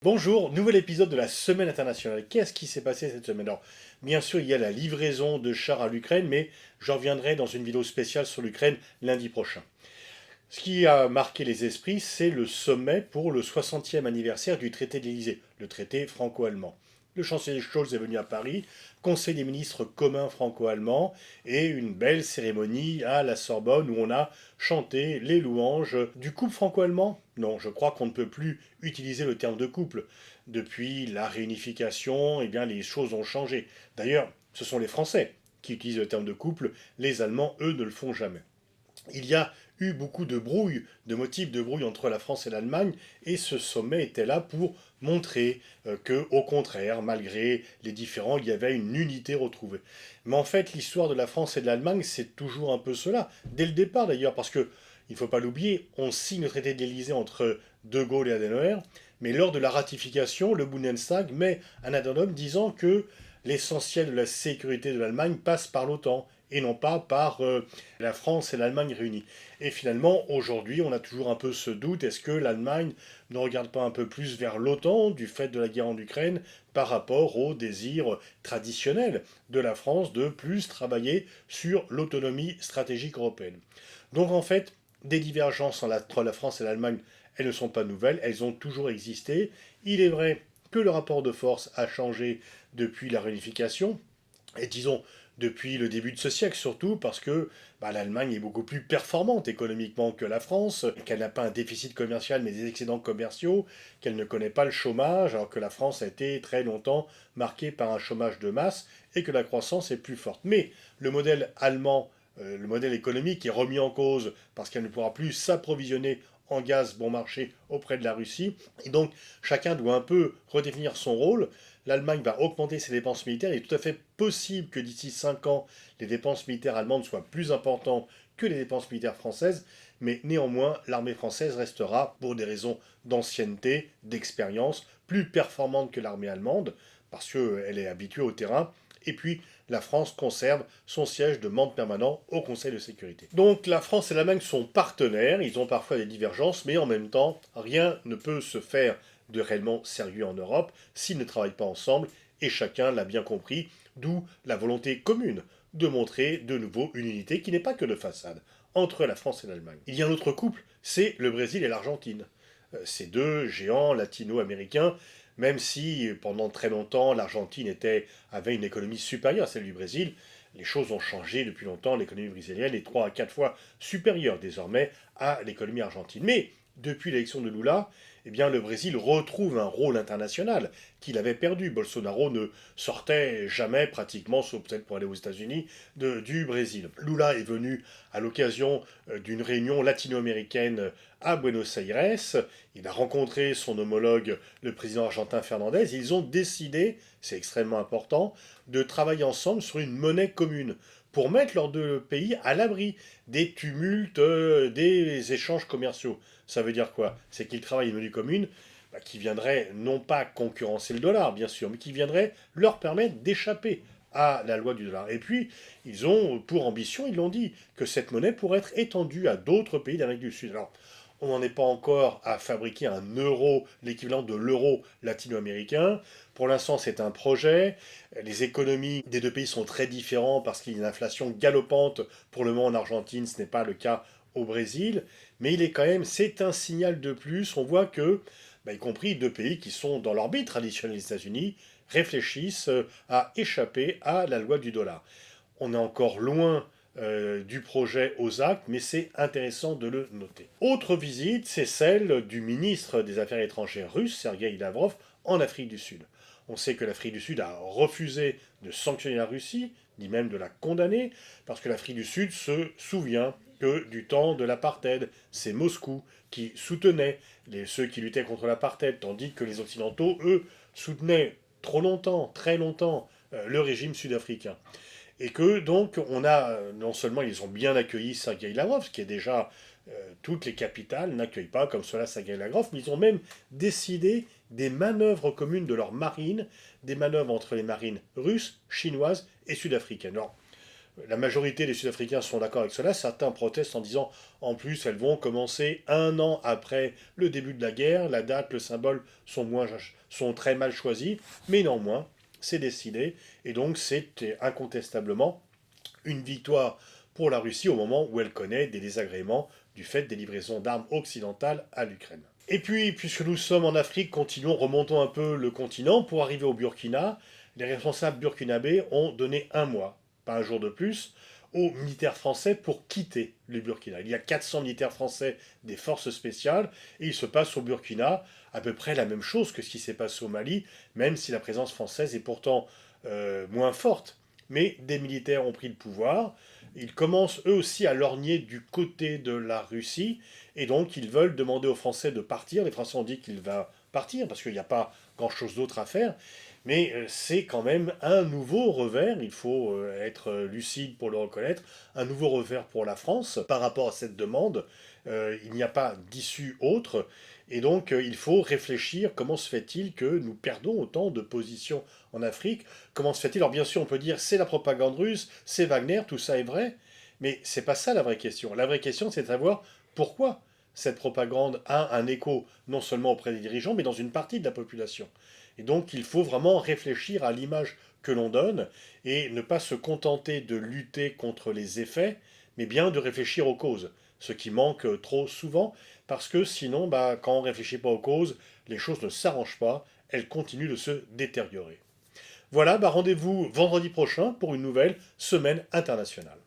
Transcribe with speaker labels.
Speaker 1: Bonjour, nouvel épisode de la Semaine internationale. Qu'est-ce qui s'est passé cette semaine? Alors, bien sûr, il y a la livraison de chars à l'Ukraine, mais j'en reviendrai dans une vidéo spéciale sur l'Ukraine lundi prochain. Ce qui a marqué les esprits, c'est le sommet pour le 60e anniversaire du traité de l'Élysée, le traité franco-allemand. Le chancelier Scholz est venu à Paris, conseil des ministres communs franco-allemands, et une belle cérémonie à la Sorbonne où on a chanté les louanges du couple franco-allemand. Non, je crois qu'on ne peut plus utiliser le terme de couple. Depuis la réunification, eh bien, les choses ont changé. D'ailleurs, ce sont les Français qui utilisent le terme de couple, les Allemands, eux, ne le font jamais. Il y a eu beaucoup de brouille, de motifs de brouille entre la France et l'Allemagne, et ce sommet était là pour montrer que, au contraire, malgré les différends, il y avait une unité retrouvée. Mais en fait, l'histoire de la France et de l'Allemagne, c'est toujours un peu cela, dès le départ d'ailleurs, parce que, il ne faut pas l'oublier, on signe le traité de l'Élysée entre De Gaulle et Adenauer, mais lors de la ratification, le Bundestag met un addendum disant que l'essentiel de la sécurité de l'Allemagne passe par l'OTAN et non pas par la France et l'Allemagne réunies. Et finalement, aujourd'hui, on a toujours un peu ce doute, est-ce que l'Allemagne ne regarde pas un peu plus vers l'OTAN du fait de la guerre en Ukraine par rapport au désir traditionnel de la France de plus travailler sur l'autonomie stratégique européenne. Donc en fait, des divergences entre la France et l'Allemagne, elles ne sont pas nouvelles, elles ont toujours existé. Il est vrai que le rapport de force a changé depuis la réunification, et disons depuis le début de ce siècle surtout, parce que l'Allemagne est beaucoup plus performante économiquement que la France, qu'elle n'a pas un déficit commercial mais des excédents commerciaux, qu'elle ne connaît pas le chômage, alors que la France a été très longtemps marquée par un chômage de masse et que la croissance est plus forte. Mais le modèle allemand, le modèle économique est remis en cause parce qu'elle ne pourra plus s'approvisionner en gaz bon marché auprès de la Russie. Et donc, chacun doit un peu redéfinir son rôle. L'Allemagne va augmenter ses dépenses militaires. Il est tout à fait possible que d'ici 5 ans, les dépenses militaires allemandes soient plus importantes que les dépenses militaires françaises. Mais néanmoins, l'armée française restera, pour des raisons d'ancienneté, d'expérience, plus performante que l'armée allemande, parce qu'elle est habituée au terrain. Et puis, la France conserve son siège de membre permanent au Conseil de sécurité. Donc la France et l'Allemagne sont partenaires, ils ont parfois des divergences, mais en même temps, rien ne peut se faire de réellement sérieux en Europe s'ils ne travaillent pas ensemble, et chacun l'a bien compris, d'où la volonté commune de montrer de nouveau une unité qui n'est pas que de façade entre la France et l'Allemagne. Il y a un autre couple, c'est le Brésil et l'Argentine. Ces deux géants latino-américains, même si pendant très longtemps l'Argentine avait une économie supérieure à celle du Brésil, les choses ont changé depuis longtemps. L'économie brésilienne est 3 à 4 fois supérieure désormais à l'économie argentine. Mais depuis l'élection de Lula, eh bien, le Brésil retrouve un rôle international qu'il avait perdu. Bolsonaro ne sortait jamais, pratiquement, sauf peut-être pour aller aux États-Unis, du Brésil. Lula est venu à l'occasion d'une réunion latino-américaine à Buenos Aires. Il a rencontré son homologue, le président argentin Fernandez. Ils ont décidé, c'est extrêmement important, de travailler ensemble sur une monnaie commune pour mettre leurs deux pays à l'abri des tumultes, des échanges commerciaux. Ça veut dire quoi? C'est qu'ils travaillent une monnaie commune qui viendrait non pas concurrencer le dollar, bien sûr, mais qui viendrait leur permettre d'échapper à la loi du dollar. Et puis, ils ont pour ambition, ils l'ont dit, que cette monnaie pourrait être étendue à d'autres pays d'Amérique du Sud. Alors, on n'en est pas encore à fabriquer un euro, l'équivalent de l'euro latino-américain. Pour l'instant, c'est un projet. Les économies des deux pays sont très différentes parce qu'il y a une inflation galopante pour le moment en Argentine, ce n'est pas le cas au Brésil. Mais il est quand même, c'est un signal de plus. On voit que, y compris deux pays qui sont dans l'orbite traditionnelle des États-Unis, réfléchissent à échapper à la loi du dollar. On est encore loin du projet aux actes, mais c'est intéressant de le noter. Autre visite, c'est celle du ministre des Affaires étrangères russe, Sergei Lavrov, en Afrique du Sud. On sait que l'Afrique du Sud a refusé de sanctionner la Russie, ni même de la condamner, parce que l'Afrique du Sud se souvient que du temps de l'apartheid, c'est Moscou qui soutenait ceux qui luttaient contre l'apartheid, tandis que les Occidentaux, eux, soutenaient trop longtemps, très longtemps, le régime sud-africain. Et que donc on a, non seulement ils ont bien accueilli Sergei Lavrov, ce qui est déjà toutes les capitales n'accueillent pas comme cela Sergei Lavrov, mais ils ont même décidé des manœuvres communes de leur marine, des manœuvres entre les marines russes, chinoises et sud-africaines. Alors, La majorité des Sud-Africains sont d'accord avec cela. Certains protestent en disant, en plus, elles vont commencer un an après le début de la guerre. La date, le symbole sont très mal choisis. Mais néanmoins, c'est décidé. Et donc, c'est incontestablement une victoire pour la Russie au moment où elle connaît des désagréments du fait des livraisons d'armes occidentales à l'Ukraine. Et puis, puisque nous sommes en Afrique, continuons, remontons un peu le continent pour arriver au Burkina. Les responsables burkinabés ont donné un mois, pas un jour de plus, aux militaires français pour quitter le Burkina. Il y a 400 militaires français des forces spéciales et il se passe au Burkina à peu près la même chose que ce qui s'est passé au Mali, même si la présence française est pourtant moins forte. Mais des militaires ont pris le pouvoir. Ils commencent eux aussi à lorgner du côté de la Russie et donc ils veulent demander aux Français de partir. Les Français ont dit qu'ils vont partir parce qu'il n'y a pas grand-chose d'autre à faire. Mais c'est quand même un nouveau revers, il faut être lucide pour le reconnaître, un nouveau revers pour la France par rapport à cette demande. Il n'y a pas d'issue autre. Et donc il faut réfléchir comment se fait-il que nous perdons autant de positions en Afrique. Comment se fait-il? Alors bien sûr on peut dire c'est la propagande russe, c'est Wagner, tout ça est vrai. Mais c'est pas ça la vraie question. La vraie question c'est de savoir pourquoi cette propagande a un écho non seulement auprès des dirigeants mais dans une partie de la population. Et donc il faut vraiment réfléchir à l'image que l'on donne et ne pas se contenter de lutter contre les effets, mais bien de réfléchir aux causes. Ce qui manque trop souvent, parce que sinon, quand on ne réfléchit pas aux causes, les choses ne s'arrangent pas, elles continuent de se détériorer. Voilà, rendez-vous vendredi prochain pour une nouvelle semaine internationale.